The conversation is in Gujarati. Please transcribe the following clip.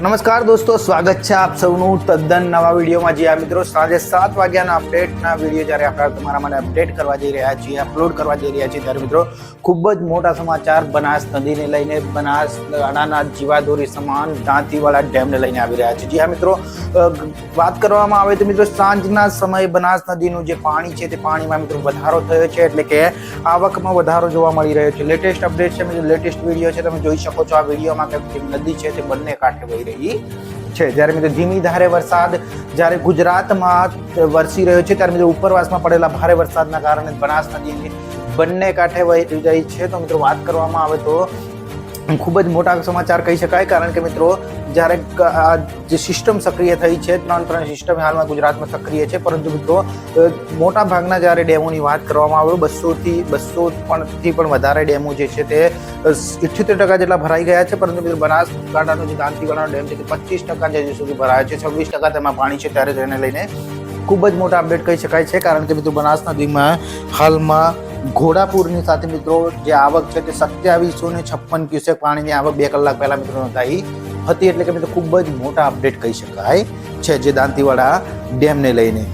નમસ્કાર દોસ્તો, સ્વાગત છે આપ સૌનું તદ્દન નવા વિડીયોમાં। જે આ મિત્રો સાંજે 7 વાગ્યાના અપડેટના વિડીયો જ્યારે આપણે તમારા માટે અપડેટ કરવા જઈ રહ્યા છીએ, અપલોડ કરવા જઈ રહ્યા છીએ, ત્યારે મિત્રો ખૂબ જ મોટા સમાચાર બનાસ નદીને લઈને, બનાસ અણાના જીવાદોરી સમાન દાંતીવાડા ડેમને લઈને આવી રહ્યા છે। જી હા મિત્રો, વાત કરવામાં આવે તો મિત્રો સાંજના સમયે બનાસ નદીનું જે પાણી છે તે પાણીમાં મિત્રો વધારો થયો છે, એટલે કે આવકમાં વધારો જોવા મળી રહ્યો છે। લેટેસ્ટ અપડેટ છે મિત્રો, લેટેસ્ટ વિડીયો છે, તમે જોઈ શકો છો આ વિડીયોમાં કે નદી છે તે બંને કાંઠે વહી રહી છે। જ્યારે મિત્રો ધીમી ધારે વરસાદ જ્યારે ગુજરાતમાં વરસી રહ્યો છે, ત્યારે મિત્રો ઉપરવાસમાં પડેલા ભારે વરસાદના કારણે બનાસ નદી બંને કાંઠે વહી રહી છે। તો મિત્રો વાત કરવામાં આવે તો ખૂબ જ મોટા સમાચાર કહી શકાય, કારણ કે મિત્રો જ્યારે જે સિસ્ટમ સક્રિય થઈ છે, ત્રણ સિસ્ટમ હાલમાં ગુજરાતમાં સક્રિય છે, પરંતુ મિત્રો મોટા ભાગના જ્યારે ડેમોની વાત કરવામાં આવે 200થી પણ વધારે ડેમો જે છે તે 78% જેટલા ભરાઈ ગયા છે, પરંતુ મિત્રો બનાસકાંઠાનો જે દાંતીવાડાનો ડેમ છે તે 25% સુધી ભરાયો છે, 26% તેમાં પાણી છે। ત્યારે તેને લઈને ખૂબ જ મોટા અપડેટ કહી શકાય છે, કારણ કે મિત્રો બનાસ નદીમાં હાલમાં ઘોડાપુરની સાથે મિત્રો જે આવક છે તે 2756 ક્યુસેક પાણીની આવક 2 કલાક પહેલા મિત્રો નોંધાઈ હતી, એટલે કે મિત્રો ખૂબ જ મોટા અપડેટ કહી શકાય છે જે દાંતીવાડા ડેમને લઈને।